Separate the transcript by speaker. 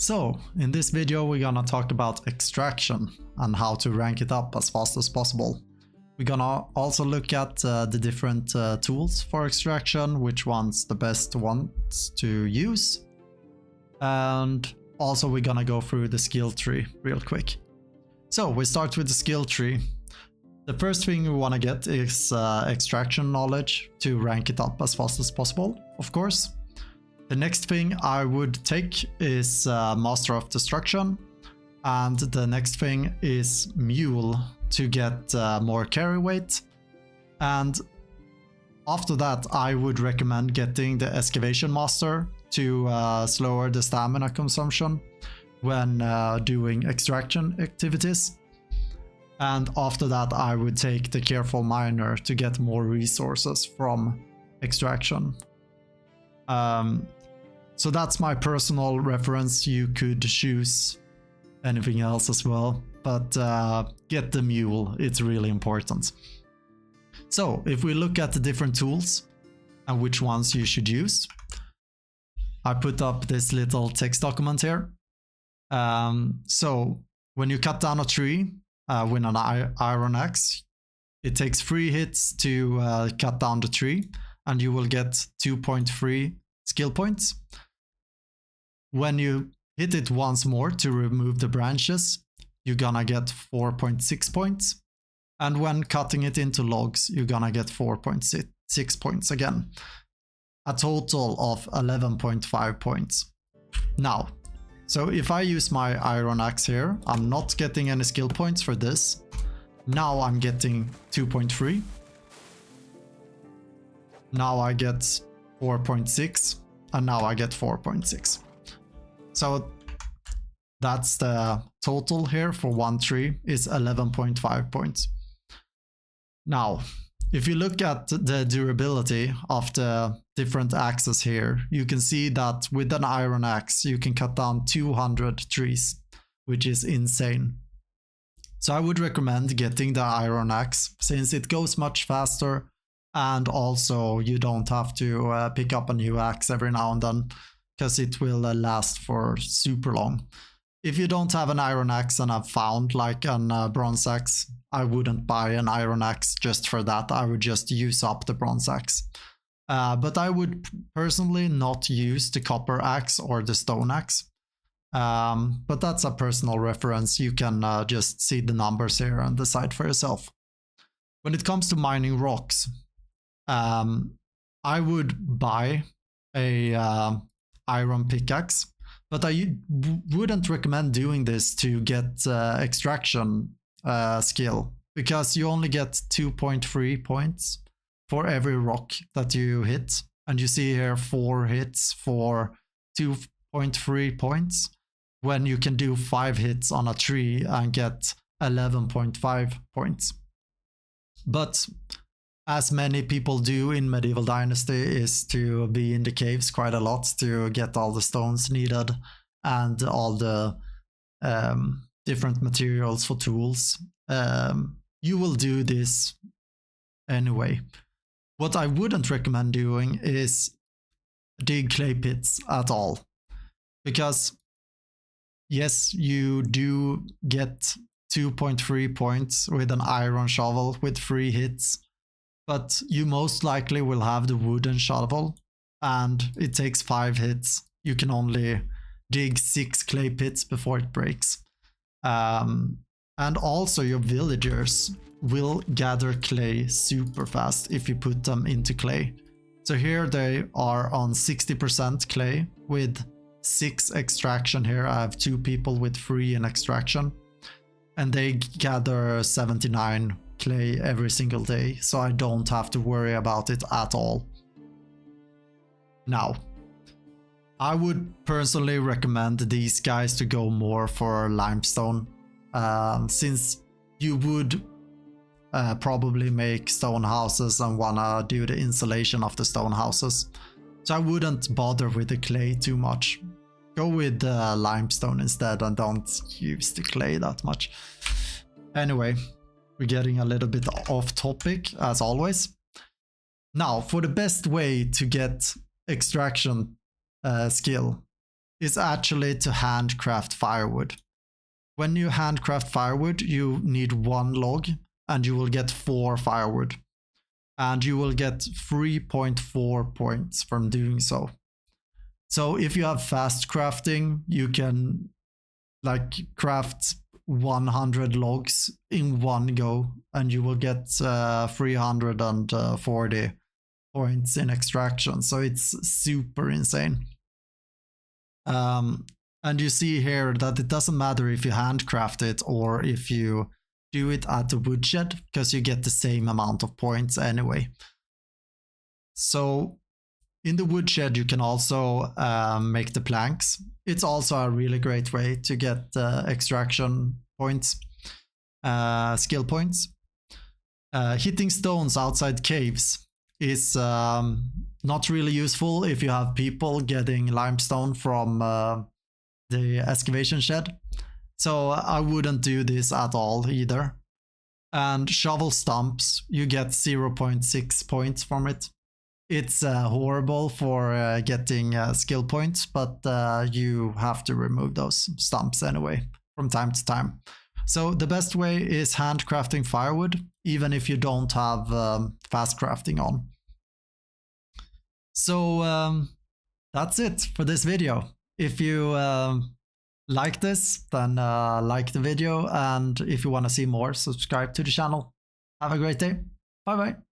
Speaker 1: So, in this video we're gonna talk about extraction and how to rank it up as fast as possible. We're gonna also look at the different tools for extraction, which one's the best ones to use. And also we're gonna go through the skill tree real quick. So, we start with the skill tree. The first thing we want to get is extraction knowledge to rank it up as fast as possible, of course. The next thing I would take is Master of Destruction, and the next thing is Mule to get more carry weight. And after that I would recommend getting the Excavation Master to slower the stamina consumption when doing extraction activities. And after that I would take the Careful Miner to get more resources from extraction. So that's my personal reference. You could choose anything else as well, but get the Mule, it's really important. So if we look at the different tools and which ones you should use, I put up this little text document here. So when you cut down a tree with an iron axe, it takes 3 hits to cut down the tree, and you will get 2.3 skill points. When you hit it once more to remove the branches, you're gonna get 4.6 points. And when cutting it into logs, you're gonna get 4.6 points again. A total of 11.5 points. Now, so if I use my iron axe here, I'm not getting any skill points for this. Now I'm getting 2.3. Now I get 4.6, and now I get 4.6. So that's the total here for one tree is 11.5 points. Now, if you look at the durability of the different axes here, you can see that with an iron axe you can cut down 200 trees, which is insane. So I would recommend getting the iron axe since it goes much faster, and also you don't have to pick up a new axe every now and then, because it will last for super long. If you don't have an iron axe and have found like a bronze axe, I wouldn't buy an iron axe just for that. I would just use up the bronze axe. But I would personally not use the copper axe or the stone axe. But that's a personal reference. You can just see the numbers here and decide for yourself. When it comes to mining rocks, I would buy a iron pickaxe, but I wouldn't recommend doing this to get extraction skill, because you only get 2.3 points for every rock that you hit, and you see here 4 hits for 2.3 points, when you can do 5 hits on a tree and get 11.5 points. But as many people do in Medieval Dynasty is to be in the caves quite a lot to get all the stones needed and all the different materials for tools. You will do this anyway. What I wouldn't recommend doing is dig clay pits at all, because yes, you do get 2.3 points with an iron shovel with 3 hits, but you most likely will have the wooden shovel, and it takes 5 hits. You can only dig 6 clay pits before it breaks. And also your villagers will gather clay super fast if you put them into clay. So here they are on 60% clay with 6 extraction here. I have 2 people with 3 in extraction, and they gather 79 clay every single day, so I don't have to worry about it at all. Now, I would personally recommend these guys to go more for limestone, since you would probably make stone houses and wanna do the insulation of the stone houses. So I wouldn't bother with the clay too much. Go with the limestone instead and don't use the clay that much. Anyway, we're getting a little bit off topic as always. Now, for the best way to get extraction skill, is actually to handcraft firewood. When you handcraft firewood, you need 1 log and you will get 4 firewood. And you will get 3.4 points from doing so. So if you have fast crafting, you can like craft 100 logs in one go and you will get 340 points in extraction. So it's super insane. And you see here that it doesn't matter if you handcraft it or if you do it at the woodshed, because you get the same amount of points anyway. So in the woodshed, you can also make the planks. It's also a really great way to get extraction points, skill points. Hitting stones outside caves is not really useful if you have people getting limestone from the excavation shed. So I wouldn't do this at all either. And shovel stumps, you get 0.6 points from it. It's horrible for getting skill points, but you have to remove those stumps anyway from time to time. So the best way is handcrafting firewood, even if you don't have fast crafting on. So that's it for this video. If you like this, then like the video, and if you want to see more, subscribe to the channel. Have a great day. Bye bye.